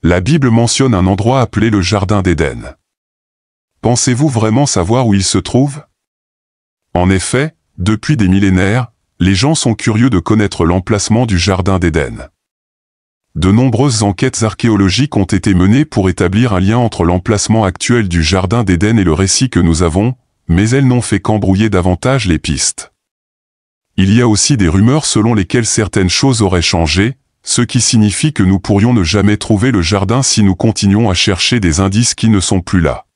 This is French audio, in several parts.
La Bible mentionne un endroit appelé le Jardin d'Éden. Pensez-vous vraiment savoir où il se trouve? En effet, depuis des millénaires, les gens sont curieux de connaître l'emplacement du Jardin d'Éden. De nombreuses enquêtes archéologiques ont été menées pour établir un lien entre l'emplacement actuel du Jardin d'Éden et le récit que nous avons, mais elles n'ont fait qu'embrouiller davantage les pistes. Il y a aussi des rumeurs selon lesquelles certaines choses auraient changé, ce qui signifie que nous pourrions ne jamais trouver le jardin si nous continuons à chercher des indices qui ne sont plus là.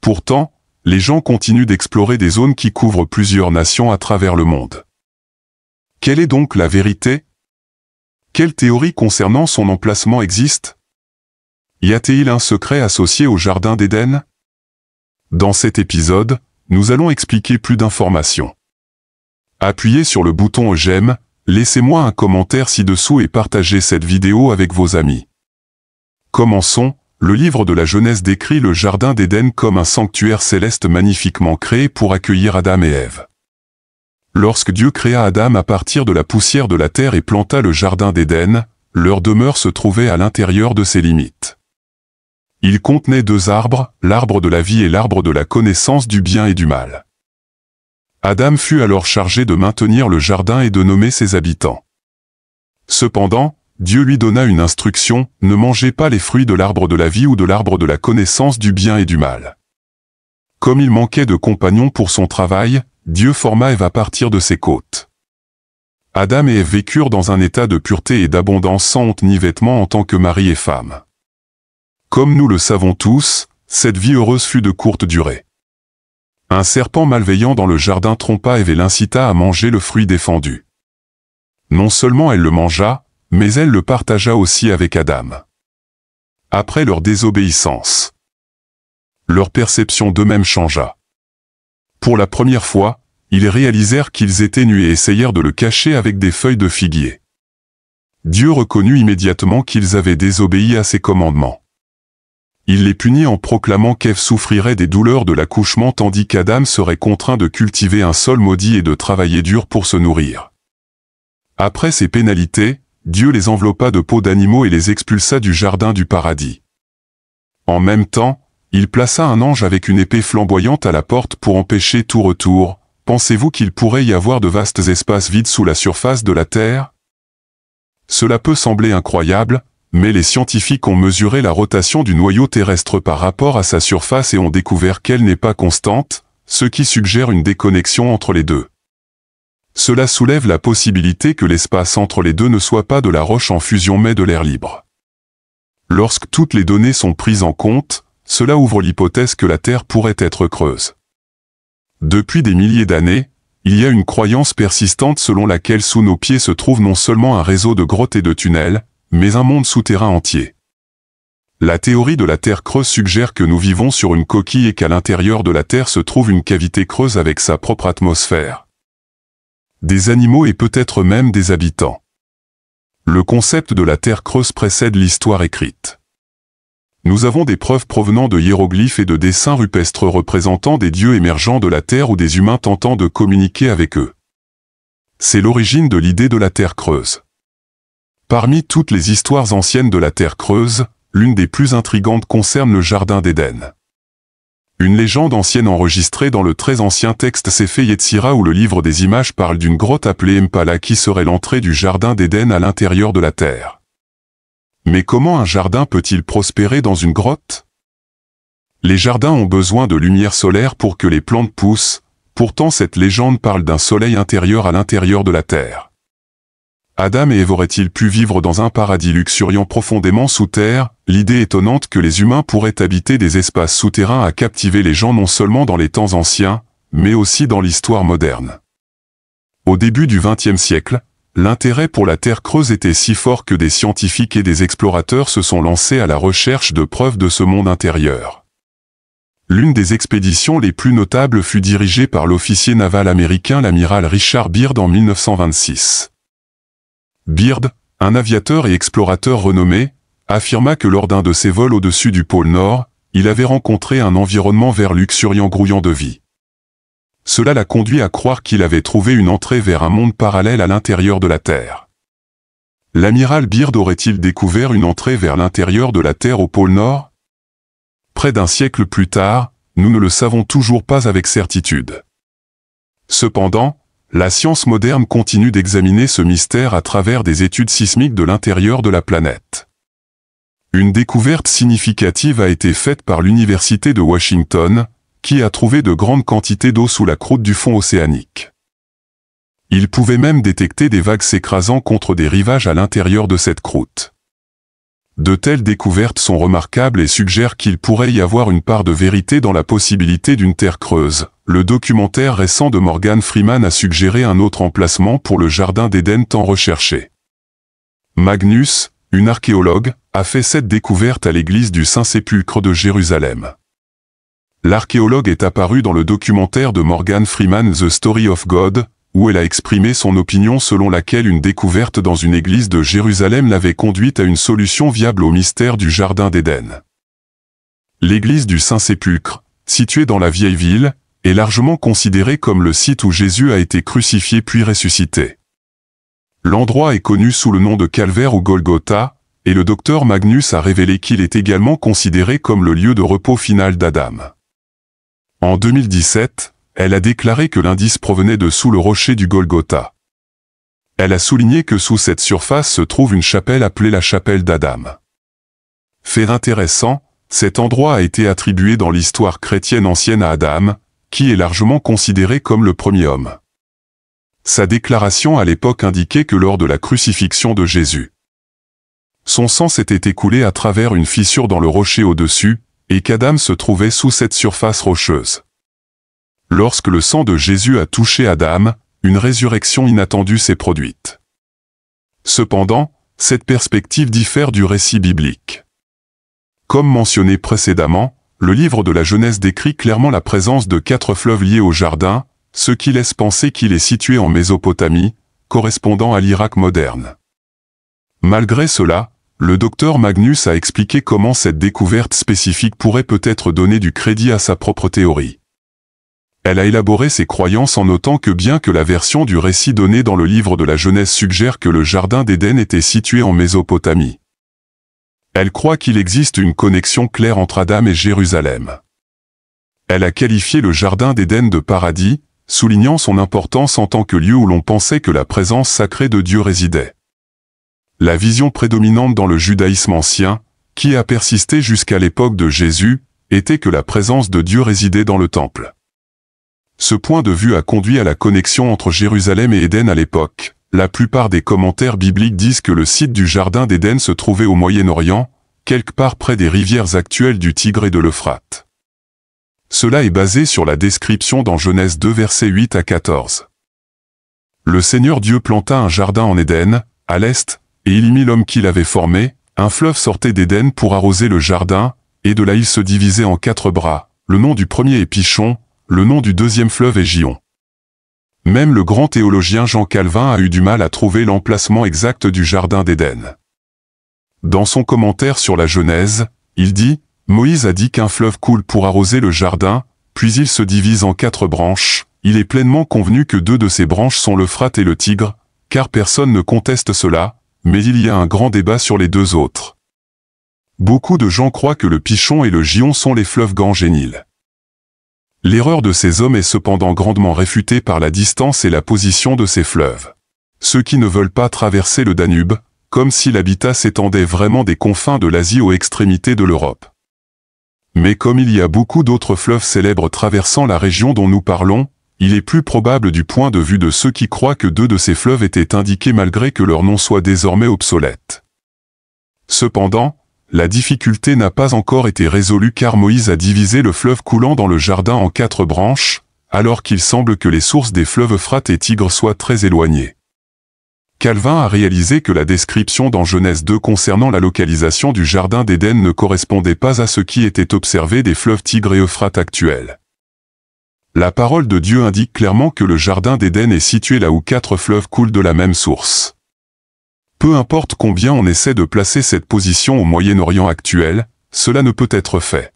Pourtant, les gens continuent d'explorer des zones qui couvrent plusieurs nations à travers le monde. Quelle est donc la vérité? Quelle théorie concernant son emplacement existe? Y a-t-il un secret associé au Jardin d'Éden? Dans cet épisode, nous allons expliquer plus d'informations. Appuyez sur le bouton j'aime, laissez-moi un commentaire ci-dessous et partagez cette vidéo avec vos amis. Commençons. Le livre de la Genèse décrit le Jardin d'Éden comme un sanctuaire céleste magnifiquement créé pour accueillir Adam et Ève. Lorsque Dieu créa Adam à partir de la poussière de la terre et planta le Jardin d'Éden, leur demeure se trouvait à l'intérieur de ses limites. Il contenait deux arbres, l'arbre de la vie et l'arbre de la connaissance du bien et du mal. Adam fut alors chargé de maintenir le jardin et de nommer ses habitants. Cependant, Dieu lui donna une instruction, ne mangez pas les fruits de l'arbre de la vie ou de l'arbre de la connaissance du bien et du mal. Comme il manquait de compagnons pour son travail, Dieu forma Ève à partir de ses côtes. Adam et Ève vécurent dans un état de pureté et d'abondance sans honte ni vêtements en tant que mari et femme. Comme nous le savons tous, cette vie heureuse fut de courte durée. Un serpent malveillant dans le jardin trompa Ève et l'incita à manger le fruit défendu. Non seulement elle le mangea, mais elle le partagea aussi avec Adam. Après leur désobéissance, leur perception d'eux-mêmes changea. Pour la première fois, ils réalisèrent qu'ils étaient nus et essayèrent de le cacher avec des feuilles de figuier. Dieu reconnut immédiatement qu'ils avaient désobéi à ses commandements. Il les punit en proclamant qu'Ève souffrirait des douleurs de l'accouchement tandis qu'Adam serait contraint de cultiver un sol maudit et de travailler dur pour se nourrir. Après ces pénalités, Dieu les enveloppa de peaux d'animaux et les expulsa du jardin du paradis. En même temps, il plaça un ange avec une épée flamboyante à la porte pour empêcher tout retour. Pensez-vous qu'il pourrait y avoir de vastes espaces vides sous la surface de la Terre? Cela peut sembler incroyable, mais les scientifiques ont mesuré la rotation du noyau terrestre par rapport à sa surface et ont découvert qu'elle n'est pas constante, ce qui suggère une déconnexion entre les deux. Cela soulève la possibilité que l'espace entre les deux ne soit pas de la roche en fusion mais de l'air libre. Lorsque toutes les données sont prises en compte, cela ouvre l'hypothèse que la Terre pourrait être creuse. Depuis des milliers d'années, il y a une croyance persistante selon laquelle sous nos pieds se trouve non seulement un réseau de grottes et de tunnels, mais un monde souterrain entier. La théorie de la Terre creuse suggère que nous vivons sur une coquille et qu'à l'intérieur de la Terre se trouve une cavité creuse avec sa propre atmosphère. Des animaux et peut-être même des habitants. Le concept de la Terre creuse précède l'histoire écrite. Nous avons des preuves provenant de hiéroglyphes et de dessins rupestres représentant des dieux émergeants de la Terre ou des humains tentant de communiquer avec eux. C'est l'origine de l'idée de la Terre creuse. Parmi toutes les histoires anciennes de la Terre creuse, l'une des plus intrigantes concerne le Jardin d'Éden. Une légende ancienne enregistrée dans le très ancien texte Sefer Yetzira où le livre des images parle d'une grotte appelée Mpala qui serait l'entrée du Jardin d'Éden à l'intérieur de la Terre. Mais comment un jardin peut-il prospérer dans une grotte? Les jardins ont besoin de lumière solaire pour que les plantes poussent, pourtant cette légende parle d'un soleil intérieur à l'intérieur de la Terre. Adam et Ève auraient-ils pu vivre dans un paradis luxuriant profondément sous terre? L'idée étonnante que les humains pourraient habiter des espaces souterrains a captivé les gens non seulement dans les temps anciens, mais aussi dans l'histoire moderne. Au début du XXe siècle, l'intérêt pour la Terre creuse était si fort que des scientifiques et des explorateurs se sont lancés à la recherche de preuves de ce monde intérieur. L'une des expéditions les plus notables fut dirigée par l'officier naval américain l'amiral Richard Byrd en 1926. Byrd, un aviateur et explorateur renommé, affirma que lors d'un de ses vols au-dessus du pôle Nord, il avait rencontré un environnement vert luxuriant grouillant de vie. Cela l'a conduit à croire qu'il avait trouvé une entrée vers un monde parallèle à l'intérieur de la Terre. l'amiral Byrd aurait-il découvert une entrée vers l'intérieur de la Terre au pôle Nord? Près d'un siècle plus tard, nous ne le savons toujours pas avec certitude. Cependant, la science moderne continue d'examiner ce mystère à travers des études sismiques de l'intérieur de la planète. Une découverte significative a été faite par l'Université de Washington, qui a trouvé de grandes quantités d'eau sous la croûte du fond océanique. Il pouvait même détecter des vagues s'écrasant contre des rivages à l'intérieur de cette croûte. De telles découvertes sont remarquables et suggèrent qu'il pourrait y avoir une part de vérité dans la possibilité d'une terre creuse. Le documentaire récent de Morgan Freeman a suggéré un autre emplacement pour le jardin d'Éden tant recherché. Magnus, une archéologue, a fait cette découverte à l'église du Saint-Sépulcre de Jérusalem. L'archéologue est apparue dans le documentaire de Morgan Freeman The Story of God, où elle a exprimé son opinion selon laquelle une découverte dans une église de Jérusalem l'avait conduite à une solution viable au mystère du jardin d'Éden. L'église du Saint-Sépulcre, située dans la vieille ville, est largement considérée comme le site où Jésus a été crucifié puis ressuscité. L'endroit est connu sous le nom de Calvaire ou Golgotha, et le docteur Magnus a révélé qu'il est également considéré comme le lieu de repos final d'Adam. En 2017, elle a déclaré que l'indice provenait de sous le rocher du Golgotha. Elle a souligné que sous cette surface se trouve une chapelle appelée la chapelle d'Adam. Fait intéressant, cet endroit a été attribué dans l'histoire chrétienne ancienne à Adam, qui est largement considéré comme le premier homme. Sa déclaration à l'époque indiquait que lors de la crucifixion de Jésus, son sang s'était écoulé à travers une fissure dans le rocher au-dessus, et qu'Adam se trouvait sous cette surface rocheuse. Lorsque le sang de Jésus a touché Adam, une résurrection inattendue s'est produite. Cependant, cette perspective diffère du récit biblique. Comme mentionné précédemment, le livre de la Genèse décrit clairement la présence de 4 fleuves liés au jardin, ce qui laisse penser qu'il est situé en Mésopotamie, correspondant à l'Irak moderne. Malgré cela, le docteur Magnus a expliqué comment cette découverte spécifique pourrait peut-être donner du crédit à sa propre théorie. Elle a élaboré ses croyances en notant que bien que la version du récit donnée dans le livre de la Genèse suggère que le jardin d'Éden était situé en Mésopotamie, elle croit qu'il existe une connexion claire entre Adam et Jérusalem. Elle a qualifié le jardin d'Éden de paradis, soulignant son importance en tant que lieu où l'on pensait que la présence sacrée de Dieu résidait. La vision prédominante dans le judaïsme ancien, qui a persisté jusqu'à l'époque de Jésus, était que la présence de Dieu résidait dans le temple. Ce point de vue a conduit à la connexion entre Jérusalem et Éden à l'époque. La plupart des commentaires bibliques disent que le site du jardin d'Éden se trouvait au Moyen-Orient, quelque part près des rivières actuelles du Tigre et de l'Euphrate. Cela est basé sur la description dans Genèse 2 versets 8 à 14. Le Seigneur Dieu planta un jardin en Éden, à l'est, et il y mit l'homme qu'il avait formé. Un fleuve sortait d'Éden pour arroser le jardin, et de là il se divisait en 4 bras. Le nom du premier est Pichon, le nom du deuxième fleuve est Gion. Même le grand théologien Jean Calvin a eu du mal à trouver l'emplacement exact du jardin d'Éden. Dans son commentaire sur la Genèse, il dit « Moïse a dit qu'un fleuve coule pour arroser le jardin, puis il se divise en 4 branches. Il est pleinement convenu que 2 de ces branches sont l'Euphrate et le Tigre, car personne ne conteste cela, mais il y a un grand débat sur les 2 autres. Beaucoup de gens croient que le Pichon et le Gion sont les fleuves Gange et Nil. L'erreur de ces hommes est cependant grandement réfutée par la distance et la position de ces fleuves. Ceux qui ne veulent pas traverser le Danube, comme si l'habitat s'étendait vraiment des confins de l'Asie aux extrémités de l'Europe. Mais comme il y a beaucoup d'autres fleuves célèbres traversant la région dont nous parlons, il est plus probable du point de vue de ceux qui croient que 2 de ces fleuves étaient indiqués malgré que leur nom soit désormais obsolète. Cependant, la difficulté n'a pas encore été résolue car Moïse a divisé le fleuve coulant dans le jardin en 4 branches, alors qu'il semble que les sources des fleuves Euphrate et Tigre soient très éloignées. Calvin a réalisé que la description dans Genèse 2 concernant la localisation du jardin d'Éden ne correspondait pas à ce qui était observé des fleuves Tigre et Euphrate actuels. La parole de Dieu indique clairement que le jardin d'Éden est situé là où 4 fleuves coulent de la même source. Peu importe combien on essaie de placer cette position au Moyen-Orient actuel, cela ne peut être fait.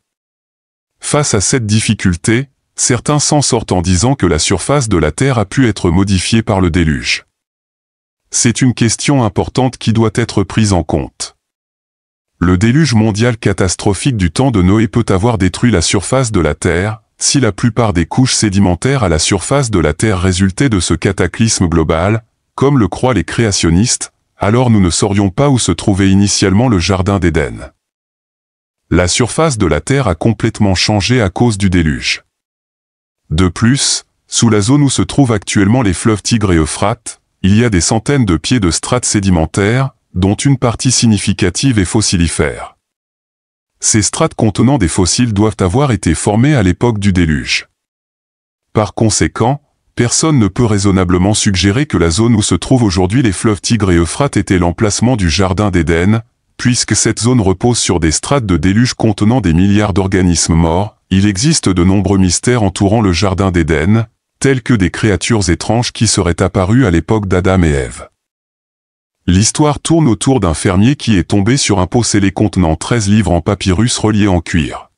Face à cette difficulté, certains s'en sortent en disant que la surface de la Terre a pu être modifiée par le déluge. C'est une question importante qui doit être prise en compte. Le déluge mondial catastrophique du temps de Noé peut avoir détruit la surface de la Terre, si la plupart des couches sédimentaires à la surface de la Terre résultaient de ce cataclysme global, comme le croient les créationnistes, alors nous ne saurions pas où se trouvait initialement le Jardin d'Éden. La surface de la Terre a complètement changé à cause du déluge. De plus, sous la zone où se trouvent actuellement les fleuves Tigre et Euphrate, il y a des centaines de pieds de strates sédimentaires, dont une partie significative est fossilifère. Ces strates contenant des fossiles doivent avoir été formées à l'époque du déluge. Par conséquent, personne ne peut raisonnablement suggérer que la zone où se trouvent aujourd'hui les fleuves Tigre et Euphrate était l'emplacement du Jardin d'Éden, puisque cette zone repose sur des strates de déluge contenant des milliards d'organismes morts. Il existe de nombreux mystères entourant le Jardin d'Éden, tels que des créatures étranges qui seraient apparues à l'époque d'Adam et Ève. L'histoire tourne autour d'un fermier qui est tombé sur un pot scellé contenant 13 livres en papyrus reliés en cuir.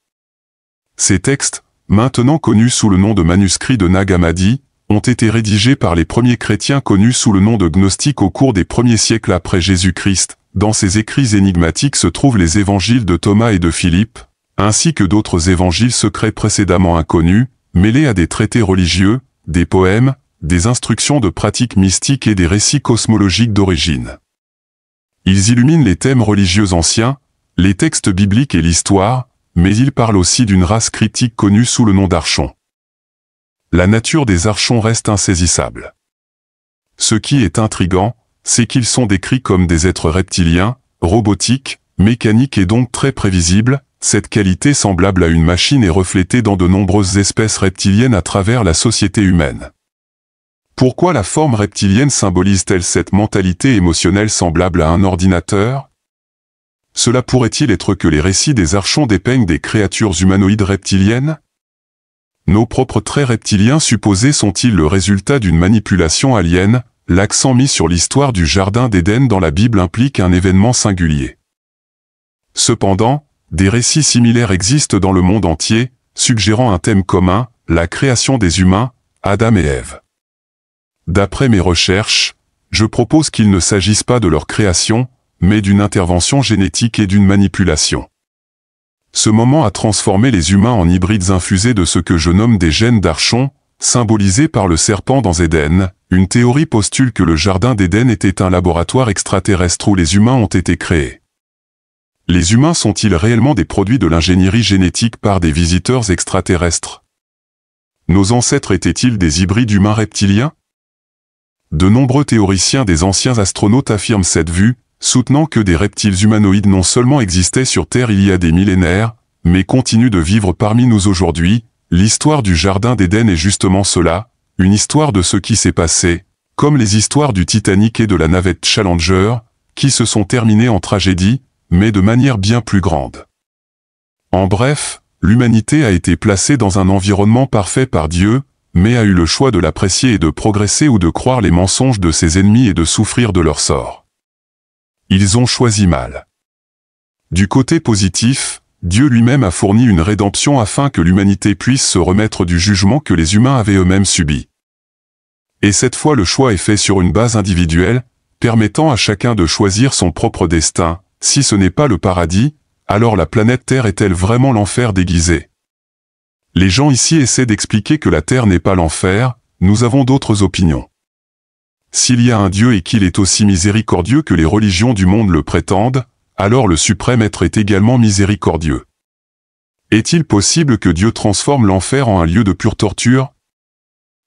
Ces textes, maintenant connus sous le nom de manuscrits de Nag Hammadi, ont été rédigés par les premiers chrétiens connus sous le nom de gnostiques au cours des premiers siècles après Jésus-Christ. Dans ces écrits énigmatiques se trouvent les évangiles de Thomas et de Philippe, ainsi que d'autres évangiles secrets précédemment inconnus, mêlés à des traités religieux, des poèmes, des instructions de pratiques mystiques et des récits cosmologiques d'origine. Ils illuminent les thèmes religieux anciens, les textes bibliques et l'histoire, mais ils parlent aussi d'une race critique connue sous le nom d'Archons. La nature des Archons reste insaisissable. Ce qui est intrigant, c'est qu'ils sont décrits comme des êtres reptiliens, robotiques, mécaniques et donc très prévisibles. Cette qualité semblable à une machine est reflétée dans de nombreuses espèces reptiliennes à travers la société humaine. Pourquoi la forme reptilienne symbolise-t-elle cette mentalité émotionnelle semblable à un ordinateur? Cela pourrait-il être que les récits des Archons dépeignent des créatures humanoïdes reptiliennes? Nos propres traits reptiliens supposés sont-ils le résultat d'une manipulation alien? L'accent mis sur l'histoire du Jardin d'Éden dans la Bible implique un événement singulier. Cependant, des récits similaires existent dans le monde entier, suggérant un thème commun, la création des humains, Adam et Ève. D'après mes recherches, je propose qu'il ne s'agisse pas de leur création, mais d'une intervention génétique et d'une manipulation. Ce moment a transformé les humains en hybrides infusés de ce que je nomme des gènes d'Archon, symbolisés par le serpent dans Éden. Une théorie postule que le Jardin d'Éden était un laboratoire extraterrestre où les humains ont été créés. Les humains sont-ils réellement des produits de l'ingénierie génétique par des visiteurs extraterrestres? Nos ancêtres étaient-ils des hybrides humains reptiliens? De nombreux théoriciens des anciens astronautes affirment cette vue, soutenant que des reptiles humanoïdes non seulement existaient sur Terre il y a des millénaires, mais continuent de vivre parmi nous aujourd'hui. L'histoire du Jardin d'Éden est justement cela, une histoire de ce qui s'est passé, comme les histoires du Titanic et de la navette Challenger, qui se sont terminées en tragédie, mais de manière bien plus grande. En bref, l'humanité a été placée dans un environnement parfait par Dieu, mais a eu le choix de l'apprécier et de progresser ou de croire les mensonges de ses ennemis et de souffrir de leur sort. Ils ont choisi mal. Du côté positif, Dieu lui-même a fourni une rédemption afin que l'humanité puisse se remettre du jugement que les humains avaient eux-mêmes subi. Et cette fois le choix est fait sur une base individuelle, permettant à chacun de choisir son propre destin. Si ce n'est pas le paradis, alors la planète Terre est-elle vraiment l'enfer déguisé? Les gens ici essaient d'expliquer que la Terre n'est pas l'enfer, nous avons d'autres opinions. S'il y a un Dieu et qu'il est aussi miséricordieux que les religions du monde le prétendent, alors le suprême être est également miséricordieux. Est-il possible que Dieu transforme l'enfer en un lieu de pure torture?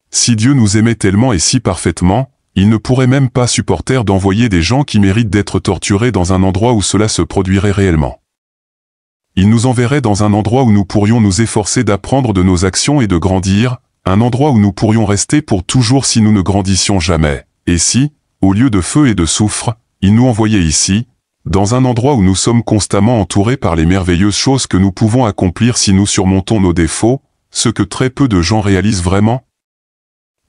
Si Dieu nous aimait tellement et si parfaitement, il ne pourrait même pas supporter d'envoyer des gens qui méritent d'être torturés dans un endroit où cela se produirait réellement. Il nous enverrait dans un endroit où nous pourrions nous efforcer d'apprendre de nos actions et de grandir, un endroit où nous pourrions rester pour toujours si nous ne grandissions jamais. Et si, au lieu de feu et de soufre, il nous envoyait ici, dans un endroit où nous sommes constamment entourés par les merveilleuses choses que nous pouvons accomplir si nous surmontons nos défauts, ce que très peu de gens réalisent vraiment?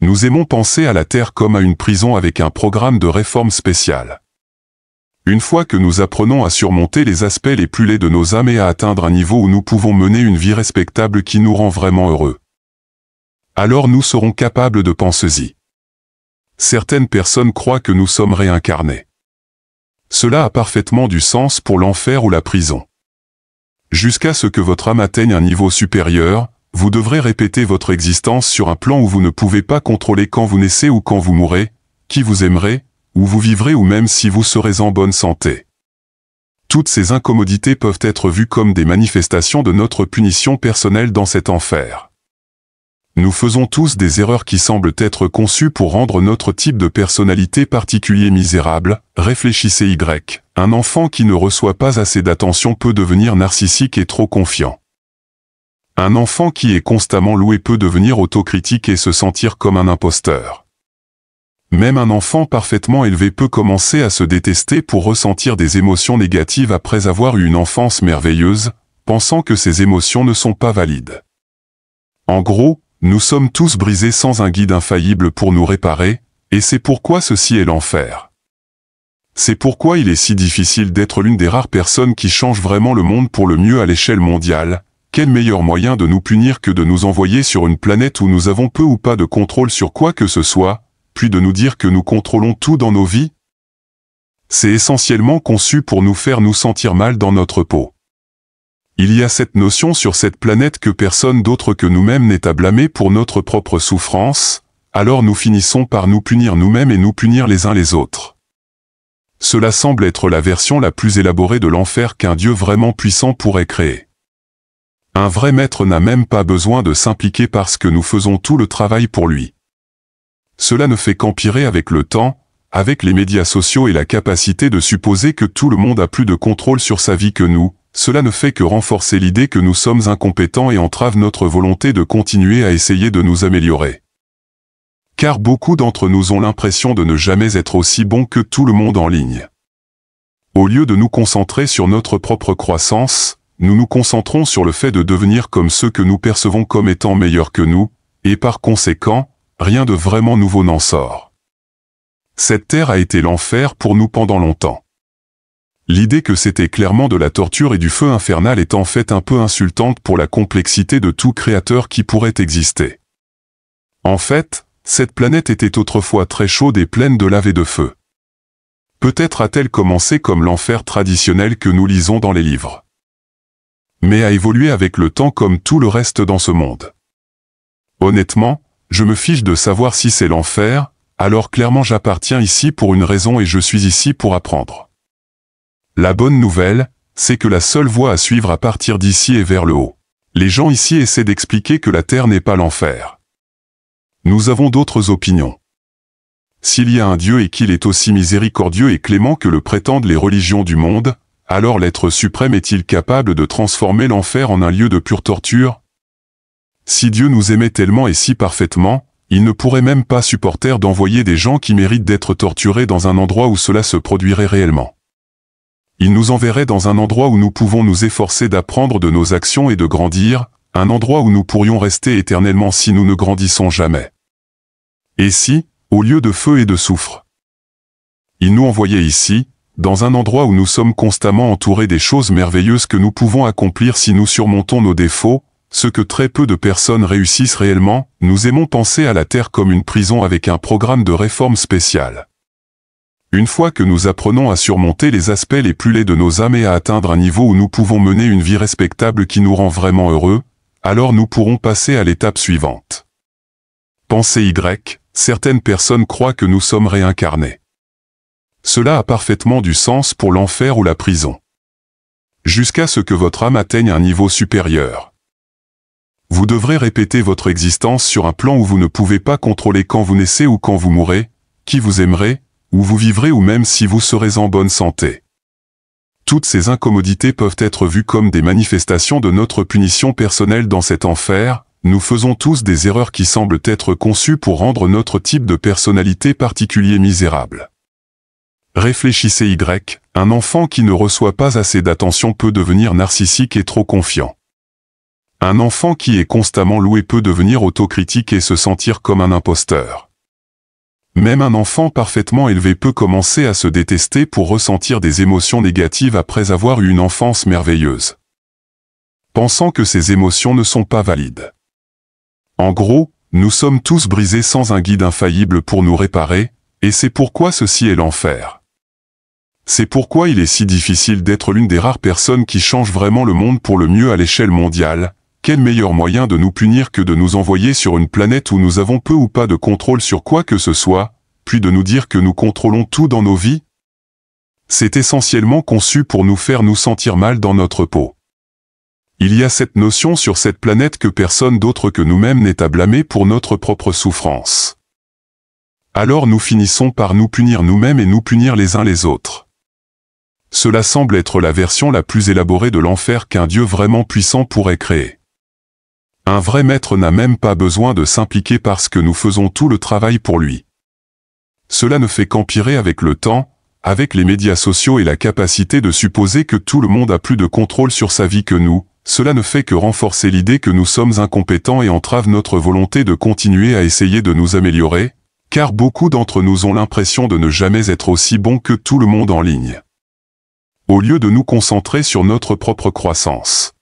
Nous aimons penser à la Terre comme à une prison avec un programme de réforme spéciale. Une fois que nous apprenons à surmonter les aspects les plus laids de nos âmes et à atteindre un niveau où nous pouvons mener une vie respectable qui nous rend vraiment heureux, alors nous serons capables de penser-y. certaines personnes croient que nous sommes réincarnés. Cela a parfaitement du sens pour l'enfer ou la prison. Jusqu'à ce que votre âme atteigne un niveau supérieur, vous devrez répéter votre existence sur un plan où vous ne pouvez pas contrôler quand vous naissez ou quand vous mourrez, qui vous aimerez, où vous vivrez ou même si vous serez en bonne santé. Toutes ces incommodités peuvent être vues comme des manifestations de notre punition personnelle dans cet enfer. Nous faisons tous des erreurs qui semblent être conçues pour rendre notre type de personnalité particulier misérable. Réfléchissez Y. Un enfant qui ne reçoit pas assez d'attention peut devenir narcissique et trop confiant. Un enfant qui est constamment loué peut devenir autocritique et se sentir comme un imposteur. Même un enfant parfaitement élevé peut commencer à se détester pour ressentir des émotions négatives après avoir eu une enfance merveilleuse, pensant que ces émotions ne sont pas valides. En gros, nous sommes tous brisés sans un guide infaillible pour nous réparer, et c'est pourquoi ceci est l'enfer. C'est pourquoi il est si difficile d'être l'une des rares personnes qui changent vraiment le monde pour le mieux à l'échelle mondiale. Quel meilleur moyen de nous punir que de nous envoyer sur une planète où nous avons peu ou pas de contrôle sur quoi que ce soit, puis de nous dire que nous contrôlons tout dans nos vies? C'est essentiellement conçu pour nous faire nous sentir mal dans notre peau. Il y a cette notion sur cette planète que personne d'autre que nous-mêmes n'est à blâmer pour notre propre souffrance, alors nous finissons par nous punir nous-mêmes et nous punir les uns les autres. Cela semble être la version la plus élaborée de l'enfer qu'un Dieu vraiment puissant pourrait créer. Un vrai maître n'a même pas besoin de s'impliquer parce que nous faisons tout le travail pour lui. Cela ne fait qu'empirer avec le temps, avec les médias sociaux et la capacité de supposer que tout le monde a plus de contrôle sur sa vie que nous. Cela ne fait que renforcer l'idée que nous sommes incompétents et entrave notre volonté de continuer à essayer de nous améliorer. Car beaucoup d'entre nous ont l'impression de ne jamais être aussi bons que tout le monde en ligne. Au lieu de nous concentrer sur notre propre croissance, nous nous concentrons sur le fait de devenir comme ceux que nous percevons comme étant meilleurs que nous, et par conséquent, rien de vraiment nouveau n'en sort. Cette terre a été l'enfer pour nous pendant longtemps. L'idée que c'était clairement de la torture et du feu infernal est en fait un peu insultante pour la complexité de tout créateur qui pourrait exister. En fait, cette planète était autrefois très chaude et pleine de lave et de feu. Peut-être a-t-elle commencé comme l'enfer traditionnel que nous lisons dans les livres. Mais a évolué avec le temps comme tout le reste dans ce monde. Honnêtement, je me fiche de savoir si c'est l'enfer, alors clairement j'appartiens ici pour une raison et je suis ici pour apprendre. La bonne nouvelle, c'est que la seule voie à suivre à partir d'ici est vers le haut. Les gens ici essaient d'expliquer que la Terre n'est pas l'enfer. Nous avons d'autres opinions. S'il y a un Dieu et qu'il est aussi miséricordieux et clément que le prétendent les religions du monde, alors l'être suprême est-il capable de transformer l'enfer en un lieu de pure torture? Si Dieu nous aimait tellement et si parfaitement, il ne pourrait même pas supporter d'envoyer des gens qui méritent d'être torturés dans un endroit où cela se produirait réellement. Il nous enverrait dans un endroit où nous pouvons nous efforcer d'apprendre de nos actions et de grandir, un endroit où nous pourrions rester éternellement si nous ne grandissons jamais. Et si, au lieu de feu et de soufre, il nous envoyait ici, dans un endroit où nous sommes constamment entourés des choses merveilleuses que nous pouvons accomplir si nous surmontons nos défauts, ce que très peu de personnes réussissent réellement, nous aimons penser à la Terre comme une prison avec un programme de réforme spécial. Une fois que nous apprenons à surmonter les aspects les plus laids de nos âmes et à atteindre un niveau où nous pouvons mener une vie respectable qui nous rend vraiment heureux, alors nous pourrons passer à l'étape suivante. Pensée Y, certaines personnes croient que nous sommes réincarnés. Cela a parfaitement du sens pour l'enfer ou la prison. Jusqu'à ce que votre âme atteigne un niveau supérieur. Vous devrez répéter votre existence sur un plan où vous ne pouvez pas contrôler quand vous naissez ou quand vous mourrez, qui vous aimerez, où vous vivrez ou même si vous serez en bonne santé. Toutes ces incommodités peuvent être vues comme des manifestations de notre punition personnelle dans cet enfer. Nous faisons tous des erreurs qui semblent être conçues pour rendre notre type de personnalité particulier misérable. Réfléchissez Y, un enfant qui ne reçoit pas assez d'attention peut devenir narcissique et trop confiant. Un enfant qui est constamment loué peut devenir autocritique et se sentir comme un imposteur. Même un enfant parfaitement élevé peut commencer à se détester pour ressentir des émotions négatives après avoir eu une enfance merveilleuse, pensant que ces émotions ne sont pas valides. En gros, nous sommes tous brisés sans un guide infaillible pour nous réparer, et c'est pourquoi ceci est l'enfer. C'est pourquoi il est si difficile d'être l'une des rares personnes qui changent vraiment le monde pour le mieux à l'échelle mondiale. Quel meilleur moyen de nous punir que de nous envoyer sur une planète où nous avons peu ou pas de contrôle sur quoi que ce soit, puis de nous dire que nous contrôlons tout dans nos vies? C'est essentiellement conçu pour nous faire nous sentir mal dans notre peau. Il y a cette notion sur cette planète que personne d'autre que nous-mêmes n'est à blâmer pour notre propre souffrance. Alors nous finissons par nous punir nous-mêmes et nous punir les uns les autres. Cela semble être la version la plus élaborée de l'enfer qu'un Dieu vraiment puissant pourrait créer. Un vrai maître n'a même pas besoin de s'impliquer parce que nous faisons tout le travail pour lui. Cela ne fait qu'empirer avec le temps, avec les médias sociaux et la capacité de supposer que tout le monde a plus de contrôle sur sa vie que nous. Cela ne fait que renforcer l'idée que nous sommes incompétents et entrave notre volonté de continuer à essayer de nous améliorer, car beaucoup d'entre nous ont l'impression de ne jamais être aussi bons que tout le monde en ligne. Au lieu de nous concentrer sur notre propre croissance,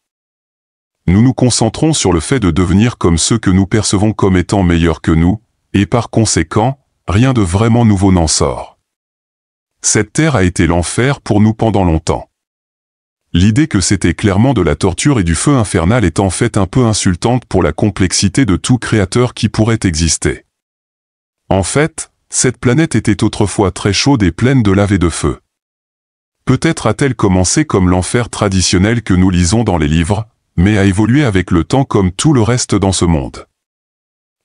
nous nous concentrons sur le fait de devenir comme ceux que nous percevons comme étant meilleurs que nous, et par conséquent, rien de vraiment nouveau n'en sort. Cette terre a été l'enfer pour nous pendant longtemps. L'idée que c'était clairement de la torture et du feu infernal est en fait un peu insultante pour la complexité de tout créateur qui pourrait exister. En fait, cette planète était autrefois très chaude et pleine de lave et de feu. Peut-être a-t-elle commencé comme l'enfer traditionnel que nous lisons dans les livres, mais a évolué avec le temps comme tout le reste dans ce monde.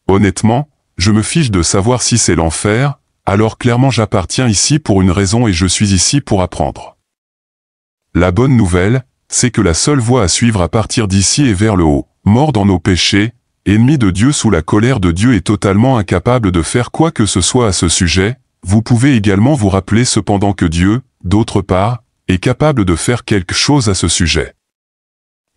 Honnêtement, je me fiche de savoir si c'est l'enfer, alors clairement j'appartiens ici pour une raison et je suis ici pour apprendre. La bonne nouvelle, c'est que la seule voie à suivre à partir d'ici est vers le haut. Mort dans nos péchés, ennemi de Dieu sous la colère de Dieu et totalement incapable de faire quoi que ce soit à ce sujet, vous pouvez également vous rappeler cependant que Dieu, d'autre part, est capable de faire quelque chose à ce sujet.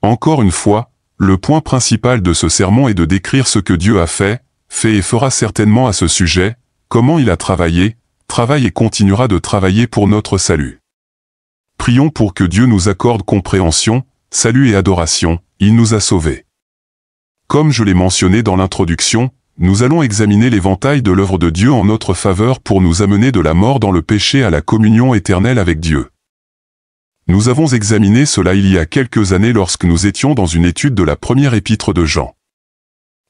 Encore une fois, le point principal de ce sermon est de décrire ce que Dieu a fait et fera certainement à ce sujet, comment il a travaillé, travaille et continuera de travailler pour notre salut. Prions pour que Dieu nous accorde compréhension, salut et adoration, il nous a sauvés. Comme je l'ai mentionné dans l'introduction, nous allons examiner l'éventail de l'œuvre de Dieu en notre faveur pour nous amener de la mort dans le péché à la communion éternelle avec Dieu. Nous avons examiné cela il y a quelques années lorsque nous étions dans une étude de la première épître de Jean.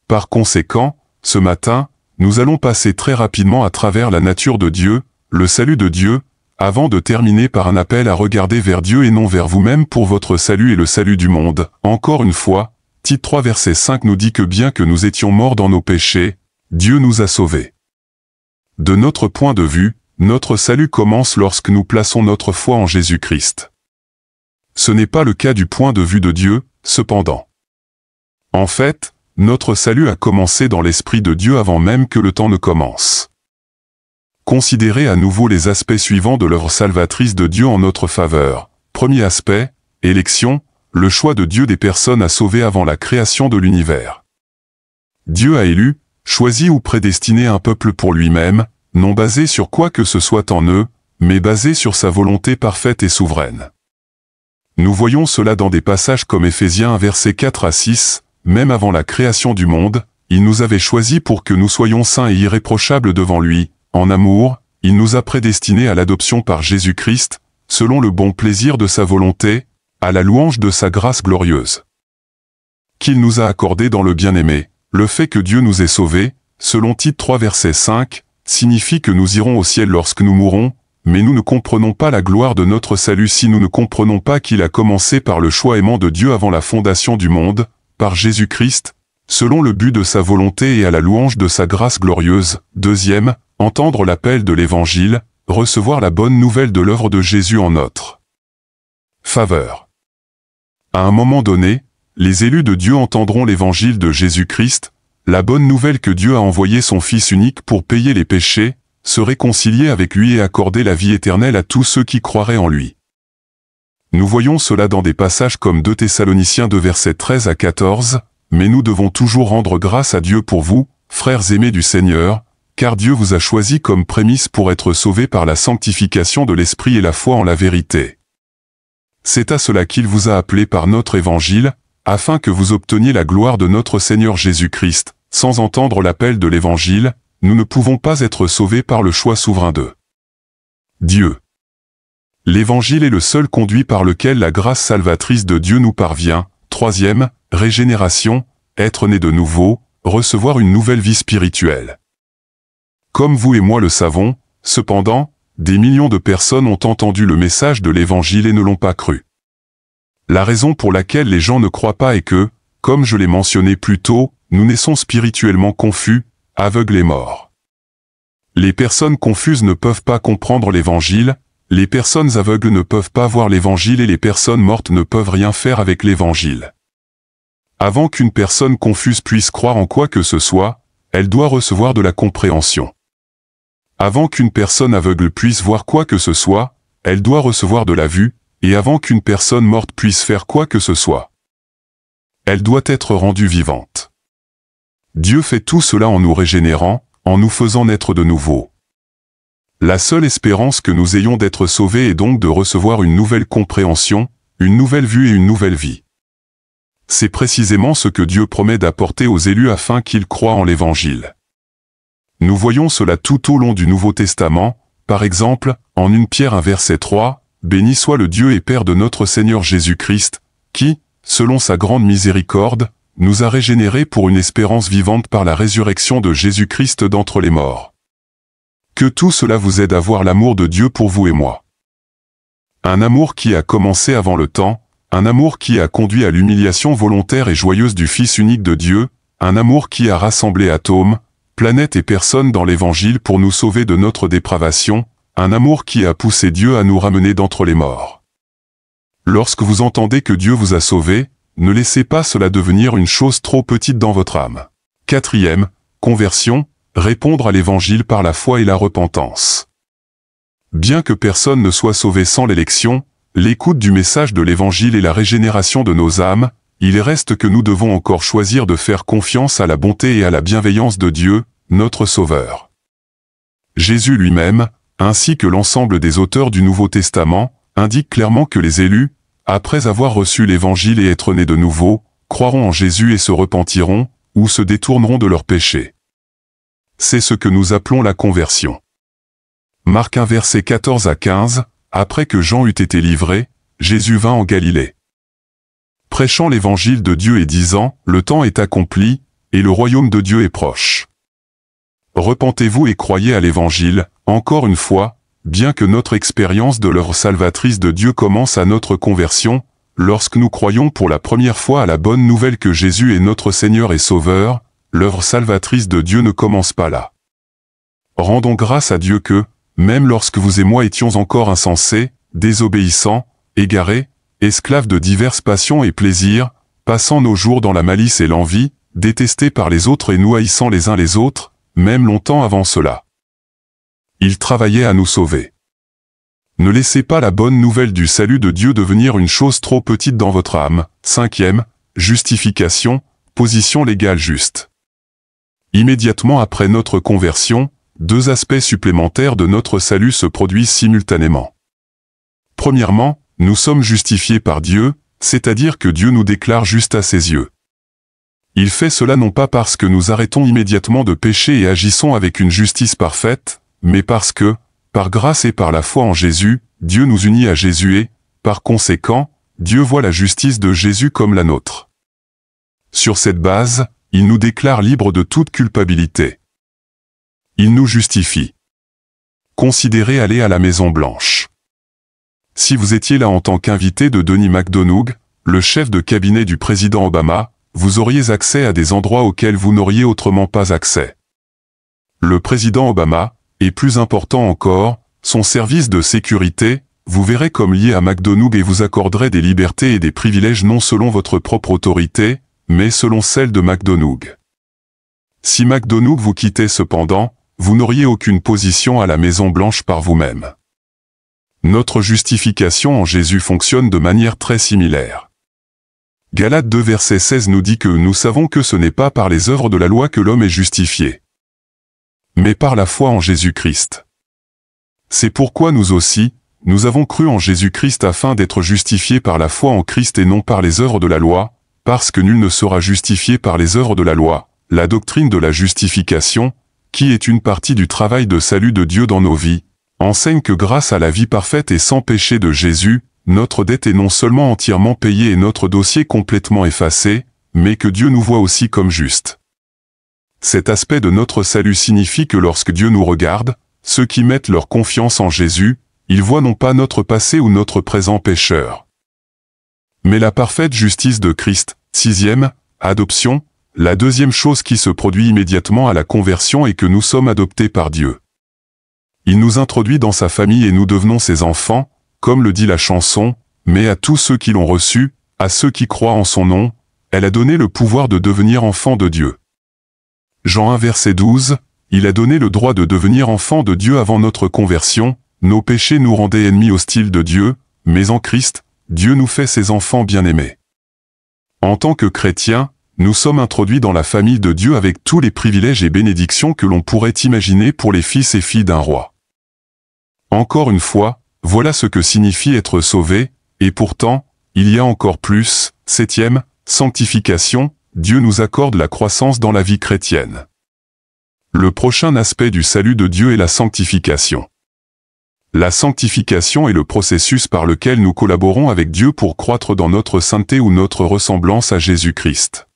Par conséquent, ce matin, nous allons passer très rapidement à travers la nature de Dieu, le salut de Dieu, avant de terminer par un appel à regarder vers Dieu et non vers vous-même pour votre salut et le salut du monde. Encore une fois, Tite 3 verset 5 nous dit que bien que nous étions morts dans nos péchés, Dieu nous a sauvés. De notre point de vue, notre salut commence lorsque nous plaçons notre foi en Jésus-Christ. Ce n'est pas le cas du point de vue de Dieu, cependant. En fait, notre salut a commencé dans l'Esprit de Dieu avant même que le temps ne commence. Considérez à nouveau les aspects suivants de l'œuvre salvatrice de Dieu en notre faveur. Premier aspect, élection, le choix de Dieu des personnes à sauver avant la création de l'univers. Dieu a élu, choisi ou prédestiné un peuple pour lui-même, non basé sur quoi que ce soit en eux, mais basé sur sa volonté parfaite et souveraine. Nous voyons cela dans des passages comme Éphésiens 1 versets 4 à 6, même avant la création du monde, il nous avait choisis pour que nous soyons saints et irréprochables devant lui. En amour, il nous a prédestinés à l'adoption par Jésus-Christ, selon le bon plaisir de sa volonté, à la louange de sa grâce glorieuse. Qu'il nous a accordé dans le bien-aimé, le fait que Dieu nous ait sauvés, selon Tite 3 verset 5, signifie que nous irons au ciel lorsque nous mourrons, mais nous ne comprenons pas la gloire de notre salut si nous ne comprenons pas qu'il a commencé par le choix aimant de Dieu avant la fondation du monde, par Jésus-Christ, selon le but de sa volonté et à la louange de sa grâce glorieuse. Deuxième, entendre l'appel de l'Évangile, recevoir la bonne nouvelle de l'œuvre de Jésus en notre faveur. À un moment donné, les élus de Dieu entendront l'Évangile de Jésus-Christ, la bonne nouvelle que Dieu a envoyé son Fils unique pour payer les péchés, se réconcilier avec lui et accorder la vie éternelle à tous ceux qui croiraient en lui. Nous voyons cela dans des passages comme 2 Thessaloniciens 2 versets 13 à 14, mais nous devons toujours rendre grâce à Dieu pour vous, frères aimés du Seigneur, car Dieu vous a choisis comme prémisse pour être sauvés par la sanctification de l'Esprit et la foi en la vérité. C'est à cela qu'il vous a appelés par notre Évangile, afin que vous obteniez la gloire de notre Seigneur Jésus-Christ. sans entendre l'appel de l'Évangile, nous ne pouvons pas être sauvés par le choix souverain de Dieu. L'Évangile est le seul conduit par lequel la grâce salvatrice de Dieu nous parvient. Troisième, régénération, être né de nouveau, recevoir une nouvelle vie spirituelle. Comme vous et moi le savons, cependant, des millions de personnes ont entendu le message de l'Évangile et ne l'ont pas cru. La raison pour laquelle les gens ne croient pas est que, comme je l'ai mentionné plus tôt, nous naissons spirituellement confus, aveugles et morts. Les personnes confuses ne peuvent pas comprendre l'Évangile, les personnes aveugles ne peuvent pas voir l'Évangile et les personnes mortes ne peuvent rien faire avec l'Évangile. Avant qu'une personne confuse puisse croire en quoi que ce soit, elle doit recevoir de la compréhension. Avant qu'une personne aveugle puisse voir quoi que ce soit, elle doit recevoir de la vue, et avant qu'une personne morte puisse faire quoi que ce soit, elle doit être rendue vivante. Dieu fait tout cela en nous régénérant, en nous faisant naître de nouveau. La seule espérance que nous ayons d'être sauvés est donc de recevoir une nouvelle compréhension, une nouvelle vue et une nouvelle vie. C'est précisément ce que Dieu promet d'apporter aux élus afin qu'ils croient en l'Évangile. Nous voyons cela tout au long du Nouveau Testament, par exemple, en 1 Pierre 1 verset 3, « Béni soit le Dieu et Père de notre Seigneur Jésus-Christ, qui, selon sa grande miséricorde, nous a régénérés pour une espérance vivante par la résurrection de Jésus-Christ d'entre les morts. » Que tout cela vous aide à voir l'amour de Dieu pour vous et moi. Un amour qui a commencé avant le temps, un amour qui a conduit à l'humiliation volontaire et joyeuse du Fils unique de Dieu, un amour qui a rassemblé atomes, planètes et personnes dans l'Évangile pour nous sauver de notre dépravation, un amour qui a poussé Dieu à nous ramener d'entre les morts. Lorsque vous entendez que Dieu vous a sauvé, ne laissez pas cela devenir une chose trop petite dans votre âme. Quatrième, conversion, répondre à l'Évangile par la foi et la repentance. Bien que personne ne soit sauvé sans l'élection, l'écoute du message de l'Évangile et la régénération de nos âmes, il reste que nous devons encore choisir de faire confiance à la bonté et à la bienveillance de Dieu, notre Sauveur. Jésus lui-même, ainsi que l'ensemble des auteurs du Nouveau Testament, indiquent clairement que les élus, après avoir reçu l'Évangile et être nés de nouveau, croiront en Jésus et se repentiront, ou se détourneront de leurs péchés. C'est ce que nous appelons la conversion. Marc 1 verset 14 à 15, après que Jean eut été livré, Jésus vint en Galilée, prêchant l'évangile de Dieu et disant, « Le temps est accompli, et le royaume de Dieu est proche. Repentez-vous et croyez à l'évangile. » Encore une fois, bien que notre expérience de l'œuvre salvatrice de Dieu commence à notre conversion, lorsque nous croyons pour la première fois à la bonne nouvelle que Jésus est notre Seigneur et Sauveur, l'œuvre salvatrice de Dieu ne commence pas là. Rendons grâce à Dieu que, même lorsque vous et moi étions encore insensés, désobéissants, égarés, esclaves de diverses passions et plaisirs, passant nos jours dans la malice et l'envie, détestés par les autres et nous haïssant les uns les autres, même longtemps avant cela, il travaillait à nous sauver. Ne laissez pas la bonne nouvelle du salut de Dieu devenir une chose trop petite dans votre âme. Cinquième, justification, position légale juste. Immédiatement après notre conversion, deux aspects supplémentaires de notre salut se produisent simultanément. Premièrement, nous sommes justifiés par Dieu, c'est-à-dire que Dieu nous déclare juste à ses yeux. Il fait cela non pas parce que nous arrêtons immédiatement de pécher et agissons avec une justice parfaite, mais parce que, par grâce et par la foi en Jésus, Dieu nous unit à Jésus et, par conséquent, Dieu voit la justice de Jésus comme la nôtre. Sur cette base, il nous déclare libres de toute culpabilité. Il nous justifie. Considérez aller à la Maison Blanche. Si vous étiez là en tant qu'invité de Denis McDonough, le chef de cabinet du président Obama, vous auriez accès à des endroits auxquels vous n'auriez autrement pas accès. Le président Obama, et plus important encore, son service de sécurité, vous verrez comme lié à McDonough et vous accorderait des libertés et des privilèges non selon votre propre autorité, mais selon celle de McDonough. Si McDonough vous quittait cependant, vous n'auriez aucune position à la Maison Blanche par vous-même. Notre justification en Jésus fonctionne de manière très similaire. Galates 2 verset 16 nous dit que nous savons que ce n'est pas par les œuvres de la loi que l'homme est justifié, mais par la foi en Jésus-Christ. C'est pourquoi nous aussi, nous avons cru en Jésus-Christ afin d'être justifiés par la foi en Christ et non par les œuvres de la loi, parce que nul ne sera justifié par les œuvres de la loi. la doctrine de la justification, qui est une partie du travail de salut de Dieu dans nos vies, enseigne que grâce à la vie parfaite et sans péché de Jésus, notre dette est non seulement entièrement payée et notre dossier complètement effacé, mais que Dieu nous voit aussi comme justes. Cet aspect de notre salut signifie que lorsque Dieu nous regarde, ceux qui mettent leur confiance en Jésus, ils voient non pas notre passé ou notre présent pécheur, mais la parfaite justice de Christ. 6e, adoption. La deuxième chose qui se produit immédiatement à la conversion est que nous sommes adoptés par Dieu. Il nous introduit dans sa famille et nous devenons ses enfants, comme le dit la chanson, mais à tous ceux qui l'ont reçu, à ceux qui croient en son nom, elle a donné le pouvoir de devenir enfants de Dieu. Jean 1 verset 12, il a donné le droit de devenir enfants de Dieu avant notre conversion, nos péchés nous rendaient ennemis hostiles de Dieu, mais en Christ, Dieu nous fait ses enfants bien-aimés. En tant que chrétiens, nous sommes introduits dans la famille de Dieu avec tous les privilèges et bénédictions que l'on pourrait imaginer pour les fils et filles d'un roi. Encore une fois, voilà ce que signifie être sauvé, et pourtant, il y a encore plus. 7e, sanctification, Dieu nous accorde la croissance dans la vie chrétienne. Le prochain aspect du salut de Dieu est la sanctification. La sanctification est le processus par lequel nous collaborons avec Dieu pour croître dans notre sainteté ou notre ressemblance à Jésus-Christ.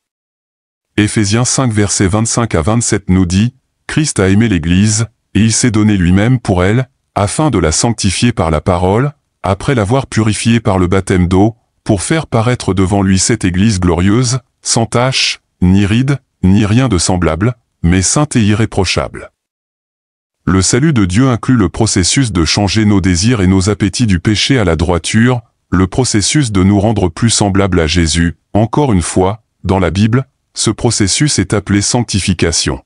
Éphésiens 5 versets 25 à 27 nous dit, « Christ a aimé l'Église, et il s'est donné lui-même pour elle, afin de la sanctifier par la parole, après l'avoir purifiée par le baptême d'eau, pour faire paraître devant lui cette Église glorieuse, sans tache, ni ride, ni rien de semblable, mais sainte et irréprochable. » Le salut de Dieu inclut le processus de changer nos désirs et nos appétits du péché à la droiture, le processus de nous rendre plus semblables à Jésus. Encore une fois, dans la Bible, ce processus est appelé sanctification.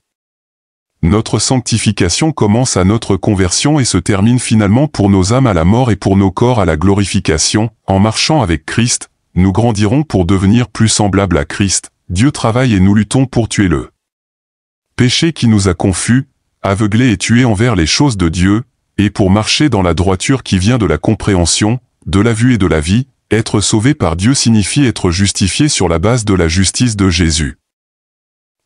Notre sanctification commence à notre conversion et se termine finalement pour nos âmes à la mort et pour nos corps à la glorification. En marchant avec Christ, nous grandirons pour devenir plus semblables à Christ. Dieu travaille et nous luttons pour tuer le péché qui nous a confus, aveuglés et tués envers les choses de Dieu, et pour marcher dans la droiture qui vient de la compréhension, de la vue et de la vie. Être sauvé par Dieu signifie être justifié sur la base de la justice de Jésus.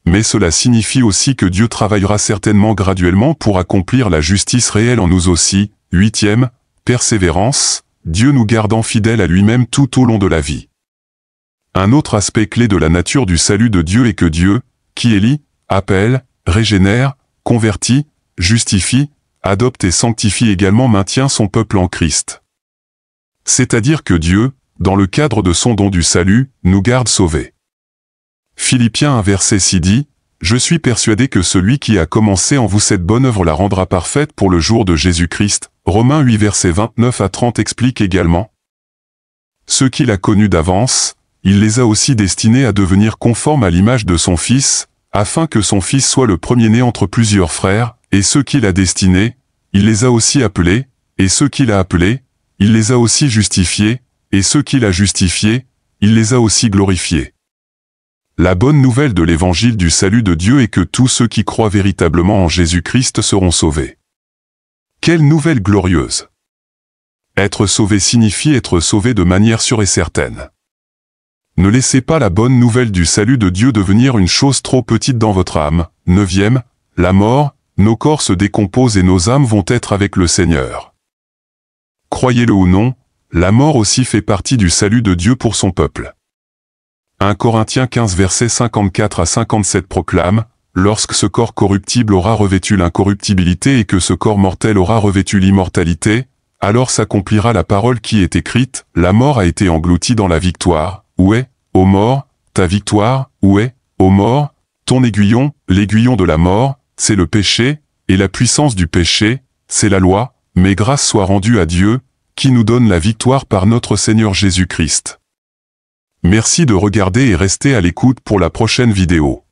Mais cela signifie aussi que Dieu travaillera certainement graduellement pour accomplir la justice réelle en nous aussi. 8e, persévérance, Dieu nous gardant fidèles à lui-même tout au long de la vie. Un autre aspect clé de la nature du salut de Dieu est que Dieu, qui élit, appelle, régénère, convertit, justifie, adopte et sanctifie également maintient son peuple en Christ. C'est-à-dire que Dieu, dans le cadre de son don du salut, nous garde sauvés. Philippiens 1 verset 6 dit, « Je suis persuadé que celui qui a commencé en vous cette bonne œuvre la rendra parfaite pour le jour de Jésus-Christ. » Romains 8 verset 29 à 30 explique également, « Ceux qu'il a connus d'avance, il les a aussi destinés à devenir conformes à l'image de son Fils, afin que son Fils soit le premier-né entre plusieurs frères, et ceux qu'il a destinés, il les a aussi appelés, et ceux qu'il a appelés, il les a aussi justifiés, et ceux qu'il a justifiés, il les a aussi glorifiés. » La bonne nouvelle de l'évangile du salut de Dieu est que tous ceux qui croient véritablement en Jésus-Christ seront sauvés. Quelle nouvelle glorieuse! Être sauvé signifie être sauvé de manière sûre et certaine. Ne laissez pas la bonne nouvelle du salut de Dieu devenir une chose trop petite dans votre âme. 9e, la mort, nos corps se décomposent et nos âmes vont être avec le Seigneur. Croyez-le ou non, la mort aussi fait partie du salut de Dieu pour son peuple. 1 Corinthiens 15 versets 54 à 57 proclame, « Lorsque ce corps corruptible aura revêtu l'incorruptibilité et que ce corps mortel aura revêtu l'immortalité, alors s'accomplira la parole qui est écrite, la mort a été engloutie dans la victoire. Où est, ô mort, ta victoire? Où est, ô mort, ton aiguillon? L'aiguillon de la mort, c'est le péché, et la puissance du péché, c'est la loi, mais grâce soit rendue à Dieu, qui nous donne la victoire par notre Seigneur Jésus-Christ. » Merci de regarder et restez à l'écoute pour la prochaine vidéo.